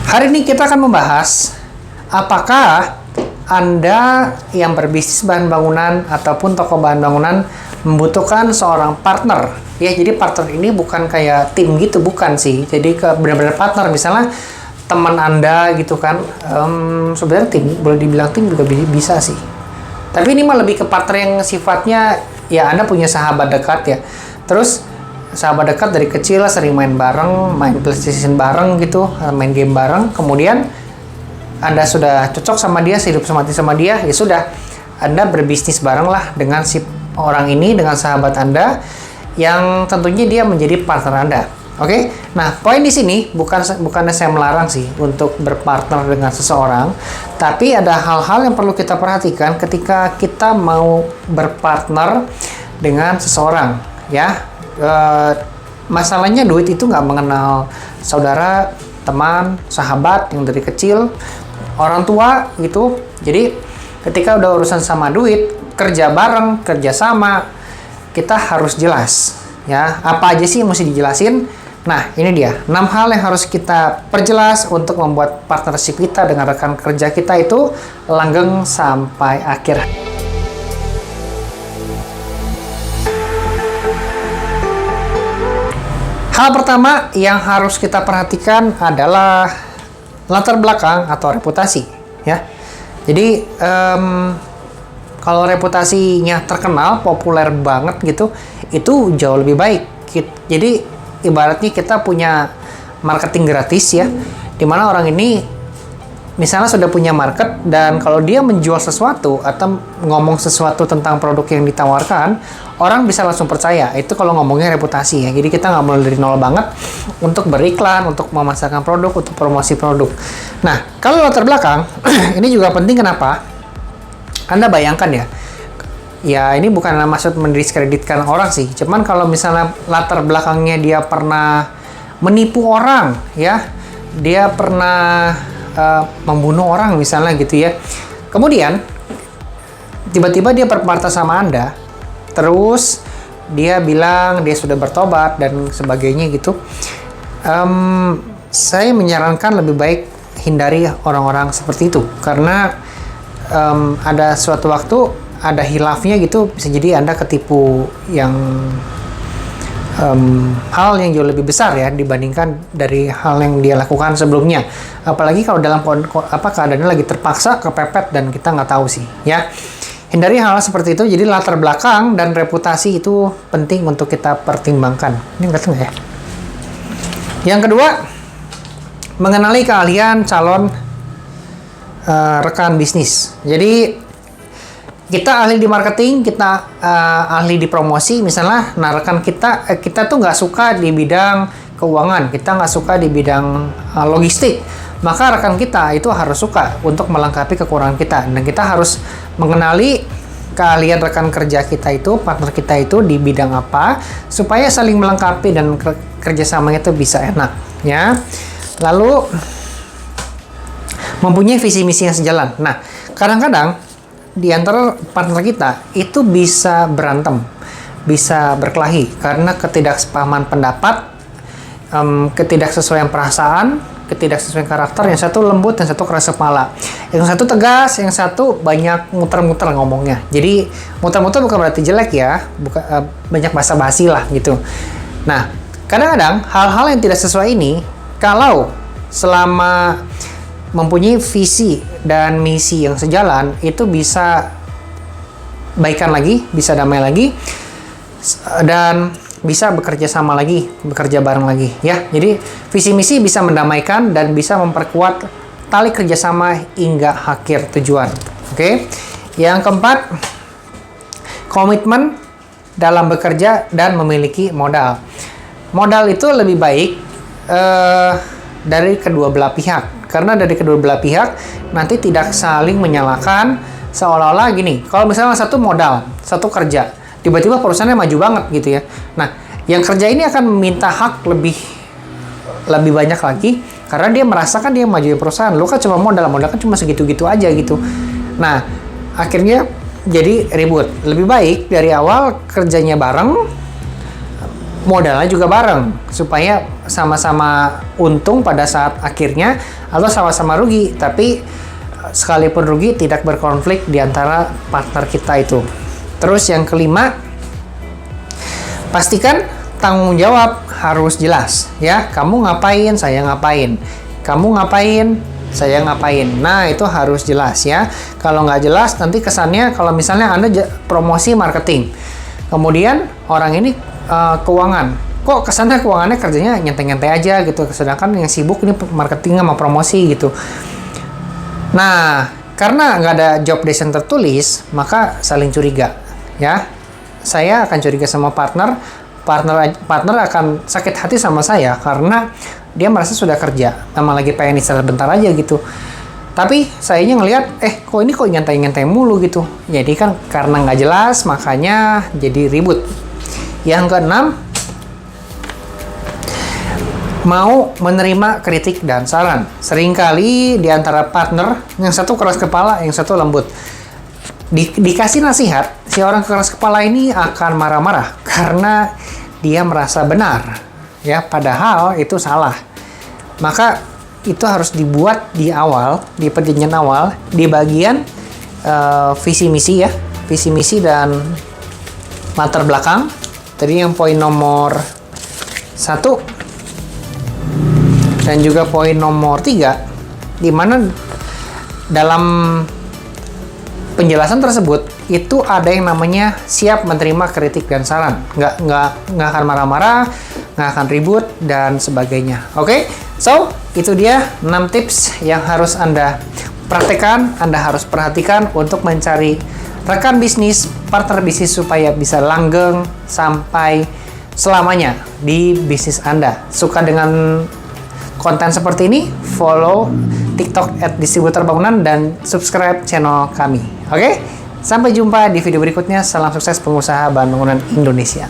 Hari ini kita akan membahas apakah Anda yang berbisnis bahan bangunan ataupun toko bahan bangunan membutuhkan seorang partner. Ya, jadi partner ini bukan kayak tim gitu, bukan sih. Jadi benar-benar partner, misalnya teman Anda gitu kan. Sebenarnya tim, boleh dibilang tim juga bisa sih. Tapi ini mah lebih ke partner yang sifatnya ya Anda punya sahabat dekat ya. Terus sahabat dekat dari kecil sering main bareng, main PlayStation bareng gitu, main game bareng. Kemudian Anda sudah cocok sama dia, hidup semati sama dia, ya sudah, Anda berbisnis bareng lah dengan si orang ini, dengan sahabat Anda, yang tentunya dia menjadi partner Anda. Oke? Nah, poin di sini bukannya saya melarang sih untuk berpartner dengan seseorang, tapi ada hal-hal yang perlu kita perhatikan ketika kita mau berpartner dengan seseorang, ya. Masalahnya duit itu nggak mengenal saudara, teman, sahabat yang dari kecil, orang tua gitu. Jadi ketika udah urusan sama duit, kerja bareng, kerja sama, kita harus jelas ya, apa aja sih yang mesti dijelasin. Nah, ini dia 6 hal yang harus kita perjelas untuk membuat partnership kita dengan rekan kerja kita itu langgeng sampai akhir. Hal pertama yang harus kita perhatikan adalah latar belakang atau reputasi, ya. Jadi kalau reputasinya terkenal, populer banget gitu, itu jauh lebih baik. Jadi ibaratnya kita punya marketing gratis ya, dimana orang ini misalnya sudah punya market, dan kalau dia menjual sesuatu atau ngomong sesuatu tentang produk yang ditawarkan, orang bisa langsung percaya. Itu kalau ngomongnya reputasi ya. Jadi kita nggak mulai dari nol banget untuk beriklan, untuk memasarkan produk, untuk promosi produk. Nah, kalau latar belakang, ini juga penting. Kenapa? Anda bayangkan ya, ini bukan maksud mendiskreditkan orang sih. Cuman kalau misalnya latar belakangnya dia pernah menipu orang, ya, dia pernah membunuh orang misalnya gitu ya. Kemudian tiba-tiba dia berpartner sama Anda, terus dia bilang dia sudah bertobat dan sebagainya gitu. Saya menyarankan lebih baik hindari orang-orang seperti itu, karena ada suatu waktu ada hilafnya gitu, bisa jadi Anda ketipu yang hal yang jauh lebih besar ya dibandingkan dari hal yang dia lakukan sebelumnya. Apalagi kalau dalam keadaannya lagi terpaksa, kepepet, dan kita nggak tahu sih ya. Hindari hal seperti itu. Jadi latar belakang dan reputasi itu penting untuk kita pertimbangkan. Ini nggak ya. Yang kedua, mengenali keahlian calon rekan bisnis. Jadi kita ahli di marketing, kita ahli di promosi misalnya. Nah, rekan kita tuh nggak suka di bidang keuangan, kita nggak suka di bidang logistik, maka rekan kita itu harus suka untuk melengkapi kekurangan kita. Dan kita harus mengenali keahlian rekan kerja kita itu, partner kita itu di bidang apa, supaya saling melengkapi dan kerjasamanya itu bisa enak ya. Lalu mempunyai visi misi yang sejalan. Nah, kadang-kadang di antara partner kita itu bisa berantem, bisa berkelahi karena ketidaksepahaman pendapat, ketidaksesuaian perasaan, ketidaksesuaian karakter. Yang satu lembut, yang satu keras kepala, yang satu tegas, yang satu banyak muter-muter ngomongnya. Jadi muter-muter bukan berarti jelek ya, banyak basa-basi lah gitu. Nah, kadang-kadang hal-hal yang tidak sesuai ini, kalau selama mempunyai visi dan misi yang sejalan, itu bisa baikan lagi, bisa damai lagi, dan bisa bekerja sama lagi, bekerja bareng lagi ya. Jadi visi misi bisa mendamaikan dan bisa memperkuat tali kerjasama hingga akhir tujuan. Oke. Yang keempat, komitmen dalam bekerja dan memiliki modal. Modal itu lebih baik dari kedua belah pihak, karena dari kedua belah pihak nanti tidak saling menyalahkan, seolah-olah gini, kalau misalnya satu modal, satu kerja, tiba-tiba perusahaannya maju banget gitu ya. Nah, yang kerja ini akan meminta hak lebih banyak lagi, karena dia merasakan dia majuin perusahaan. Lu kan cuma modal kan cuma segitu-gitu aja gitu. Nah, akhirnya jadi ribut. Lebih baik dari awal kerjanya bareng, modalnya juga bareng supaya sama-sama untung pada saat akhirnya atau sama-sama rugi, tapi sekalipun rugi tidak berkonflik di antara partner kita itu. Terus yang kelima, pastikan tanggung jawab harus jelas ya. Kamu ngapain, saya ngapain. Kamu ngapain, saya ngapain. Nah, itu harus jelas ya. Kalau nggak jelas, nanti kesannya kalau misalnya Anda promosi marketing, kemudian orang ini keuangan, kok kesannya keuangannya kerjanya nyantai-nyantai aja gitu, sedangkan yang sibuk ini marketing sama promosi gitu. Nah, karena nggak ada job desk tertulis, maka saling curiga ya. Saya akan curiga sama partner akan sakit hati sama saya karena dia merasa sudah kerja, memang lagi pengen istirahat bentar aja gitu. Tapi sayanya ngelihat, kok ini kok nyantai-nyantai mulu gitu. Jadi kan karena nggak jelas, makanya jadi ribut. Yang keenam, mau menerima kritik dan saran. Seringkali di antara partner, yang satu keras kepala, yang satu lembut. Dikasih nasihat, si orang keras kepala ini akan marah-marah karena dia merasa benar. Ya, padahal itu salah. Maka itu harus dibuat di awal, di perjanjian awal, di bagian visi misi ya, visi misi dan latar belakang. Tadi yang poin nomor 1 dan juga poin nomor 3, di mana dalam penjelasan tersebut itu ada yang namanya siap menerima kritik dan saran, nggak akan marah-marah, nggak akan ribut dan sebagainya. Oke, so itu dia 6 tips yang harus Anda praktekkan, Anda harus perhatikan untuk mencari rekan bisnis, partner bisnis supaya bisa langgeng sampai selamanya di bisnis Anda. Suka dengan konten seperti ini? Follow TikTok @distributorbangunan dan subscribe channel kami. Oke? Sampai jumpa di video berikutnya. Salam sukses pengusaha bahan bangunan Indonesia.